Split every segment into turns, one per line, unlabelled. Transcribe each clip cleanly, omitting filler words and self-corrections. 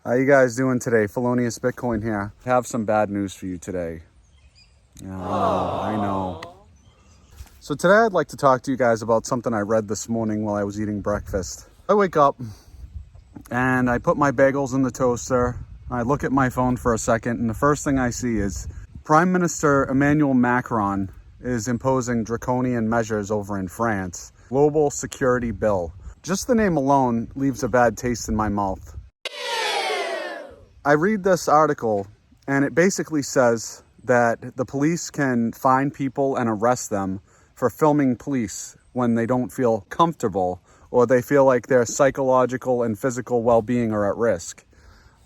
How you guys doing today? Felonious Bitcoin here. I have some bad news for you today. I know. So today I'd like to talk to you guys about something I read this morning while I was eating breakfast. I wake up and I put my bagels in the toaster. I look at my phone for a second and the first thing I see is Prime Minister Emmanuel Macron is imposing draconian measures over in France. Global security bill. Just the name alone leaves a bad taste in my mouth. I read this article and it basically says that the police can fine people and arrest them for filming police when they don't feel comfortable or they feel like their psychological and physical well-being are at risk.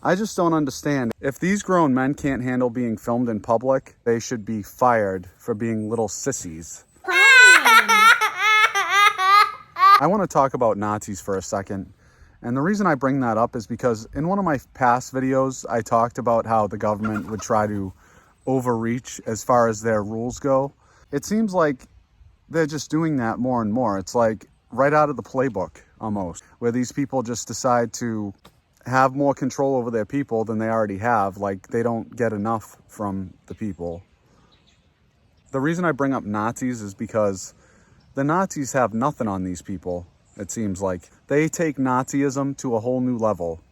I just don't understand. If these grown men can't handle being filmed in public, they should be fired for being little sissies. I want to talk about Nazis for a second. And the reason I bring that up is because in one of my past videos, I talked about how the government would try to overreach as far as their rules go. It seems like they're just doing that more and more. It's like right out of the playbook almost, where these people just decide to have more control over their people than they already have. Like they don't get enough from the people. The reason I bring up Nazis is because the Nazis have nothing on these people. It seems like they take Nazism to a whole new level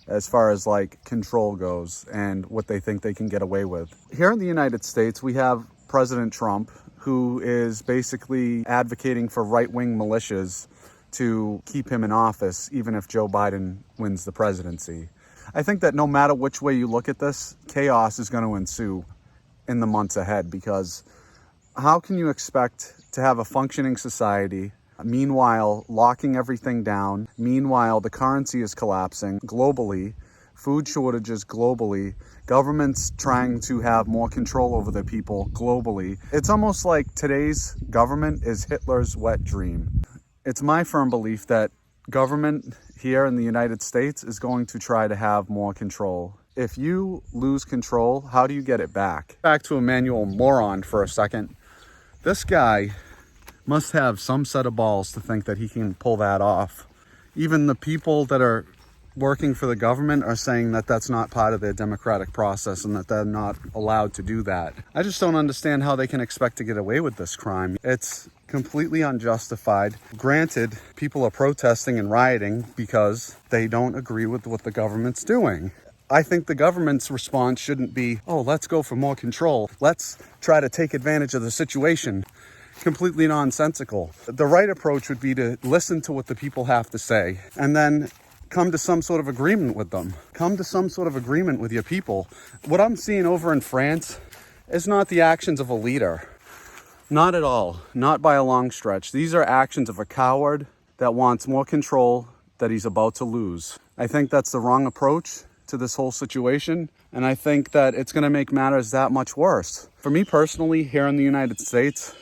as far as like control goes and what they think they can get away with. Here in the United States, we have President Trump, who is basically advocating for right-wing militias to keep him in office, even if Joe Biden wins the presidency. I think that no matter which way you look at this, chaos is going to ensue in the months ahead, because how can you expect to have a functioning society, meanwhile locking everything down, meanwhile the currency is collapsing globally, food shortages globally, governments trying to have more control over their people globally. It's almost like today's government is Hitler's wet dream. It's my firm belief that government here in the United States is going to try to have more control. If you lose control, how do you get it back? Back to Emmanuel Moron for a second. This guy must have some set of balls to think that he can pull that off. Even the people that are working for the government are saying that that's not part of their democratic process and that they're not allowed to do that. I just don't understand how they can expect to get away with this crime. It's completely unjustified. Granted, people are protesting and rioting because they don't agree with what the government's doing. I think the government's response shouldn't be, oh, let's go for more control. Let's try to take advantage of the situation. Completely nonsensical. The right approach would be to listen to what the people have to say and then come to some sort of agreement with them. Come to some sort of agreement with your people. What I'm seeing over in France is not the actions of a leader. Not at all. Not by a long stretch. These are actions of a coward that wants more control that he's about to lose. I think that's the wrong approach to this whole situation, and I think that it's going to make matters that much worse. For me personally, here in the United States,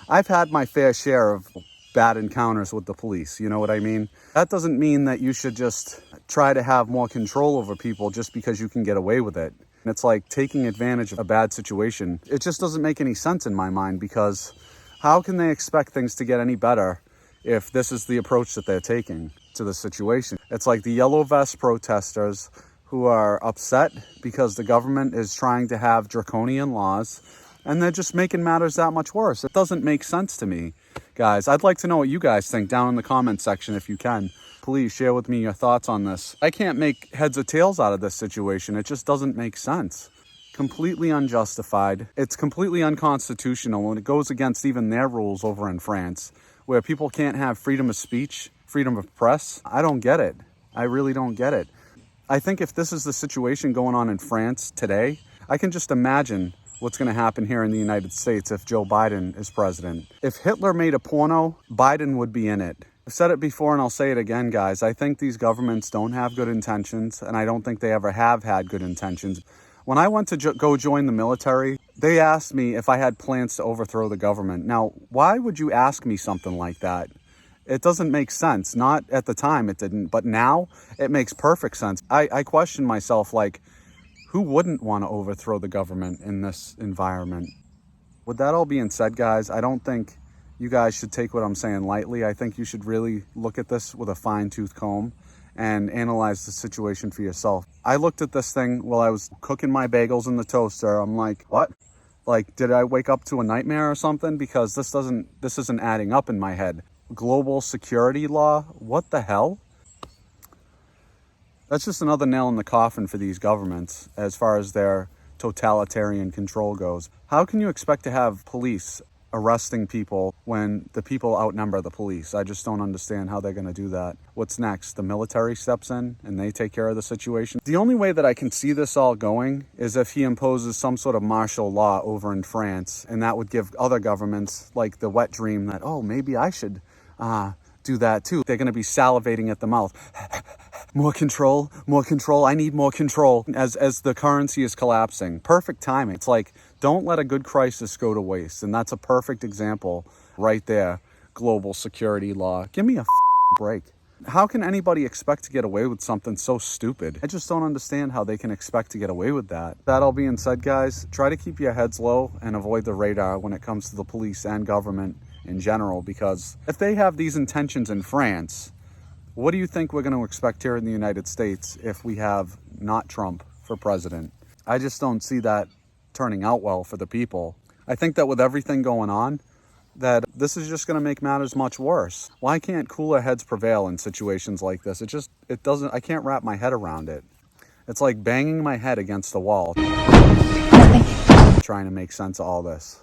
I've had my fair share of bad encounters with the police, you know what I mean? That doesn't mean that you should just try to have more control over people just because you can get away with it. It's like taking advantage of a bad situation. It just doesn't make any sense in my mind, because how can they expect things to get any better if this is the approach that they're taking to the situation? It's like the yellow vest protesters who are upset because the government is trying to have draconian laws, and they're just making matters that much worse. It doesn't make sense to me, guys. I'd like to know what you guys think down in the comment section if you can. Please share with me your thoughts on this. I can't make heads or tails out of this situation. It just doesn't make sense. Completely unjustified. It's completely unconstitutional, and it goes against even their rules over in France, where people can't have freedom of speech, freedom of press. I don't get it. I really don't get it. I think if this is the situation going on in France today, I can just imagine what's going to happen here in the United States if Joe Biden is president. If Hitler made a porno, Biden would be in it. I've said it before and I'll say it again, guys. I think these governments don't have good intentions, and I don't think they ever have had good intentions. When I went to go join the military, they asked me if I had plans to overthrow the government. Now, why would you ask me something like that? It doesn't make sense. Not at the time it didn't, but now it makes perfect sense. I question myself, like, who wouldn't want to overthrow the government in this environment? With that all being said, guys, I don't think you guys should take what I'm saying lightly. I think you should really look at this with a fine-tooth comb and analyze the situation for yourself. I looked at this thing while I was cooking my bagels in the toaster. I'm like, what? Like, did I wake up to a nightmare or something? Because this isn't adding up in my head. Global security law? What the hell? That's just another nail in the coffin for these governments as far as their totalitarian control goes. How can you expect to have police arresting people when the people outnumber the police? I just don't understand how they're going to do that. What's next? The military steps in and they take care of the situation? The only way that I can see this all going is if he imposes some sort of martial law over in France, and that would give other governments like the wet dream that, oh, maybe I should do that too. They're going to be salivating at the mouth. More control, I need more control as the currency is collapsing. Perfect timing. It's like, don't let a good crisis go to waste. And that's a perfect example right there. Global security law. Give me a break. How can anybody expect to get away with something so stupid? I just don't understand how they can expect to get away with that. That all being said, guys, try to keep your heads low and avoid the radar when it comes to the police and government in general, because if they have these intentions in France, what do you think we're going to expect here in the United States if we have not Trump for president? I just don't see that turning out well for the people. I think that with everything going on, that this is just going to make matters much worse. Why can't cooler heads prevail in situations like this? It doesn't, I can't wrap my head around it. It's like banging my head against the wall, trying to make sense of all this.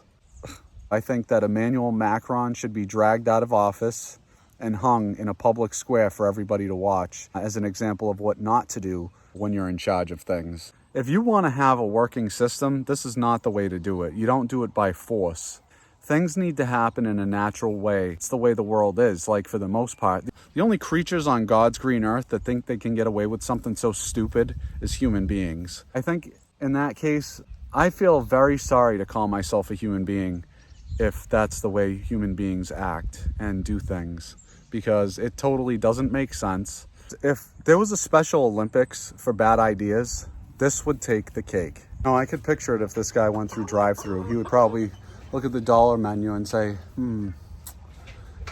I think that Emmanuel Macron should be dragged out of office and hung in a public square for everybody to watch as an example of what not to do when you're in charge of things. If you want to have a working system, this is not the way to do it. You don't do it by force. Things need to happen in a natural way. It's the way the world is, like for the most part. The only creatures on God's green earth that think they can get away with something so stupid is human beings. I think in that case, I feel very sorry to call myself a human being if that's the way human beings act and do things, because it totally doesn't make sense. If there was a Special Olympics for bad ideas, this would take the cake. No, I could picture it if this guy went through drive-through. He would probably look at the dollar menu and say,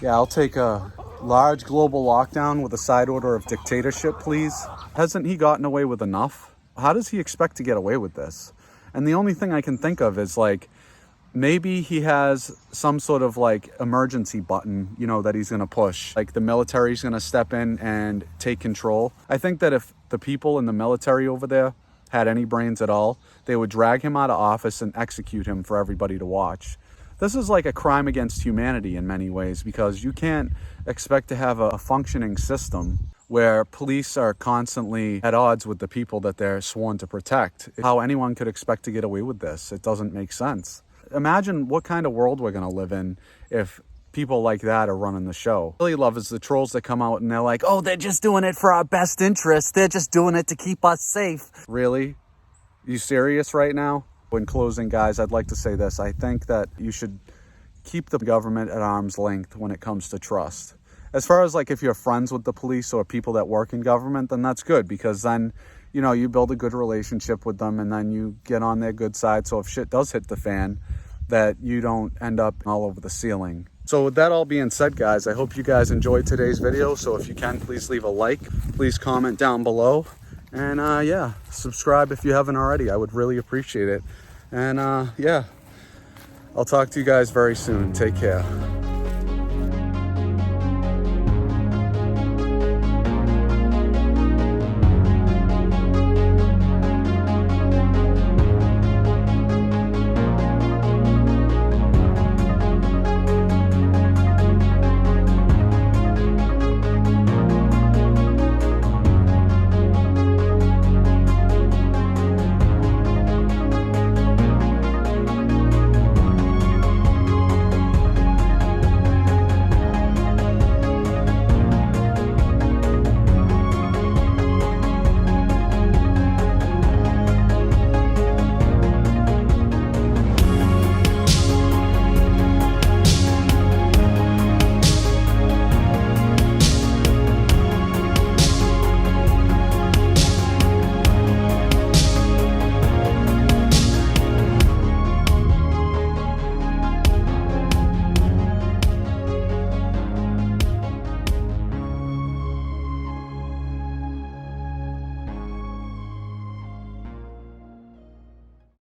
yeah, I'll take a large global lockdown with a side order of dictatorship, please. Hasn't he gotten away with enough? How does he expect to get away with this? And the only thing I can think of is like, maybe he has some sort of like emergency button, you know, that he's going to push. Like the military's going to step in and take control. I think that if the people in the military over there had any brains at all, they would drag him out of office and execute him for everybody to watch. This is like a crime against humanity in many ways, because you can't expect to have a functioning system where police are constantly at odds with the people that they're sworn to protect. How anyone could expect to get away with this? It doesn't make sense. Imagine what kind of world we're going to live in if people like that are running the show. What I really love is the trolls that come out and they're like, oh, they're just doing it for our best interest. They're just doing it to keep us safe. Really? You serious right now? In closing, guys, I'd like to say this. I think that you should keep the government at arm's length when it comes to trust. As far as like if you're friends with the police or people that work in government, then that's good, because then, you know, you build a good relationship with them and then you get on their good side. So if shit does hit the fan, that you don't end up all over the ceiling. So with that all being said, guys, I hope you guys enjoyed today's video. So if you can, please leave a like, please comment down below, and yeah, subscribe if you haven't already. I would really appreciate it. And yeah, I'll talk to you guys very soon. Take care.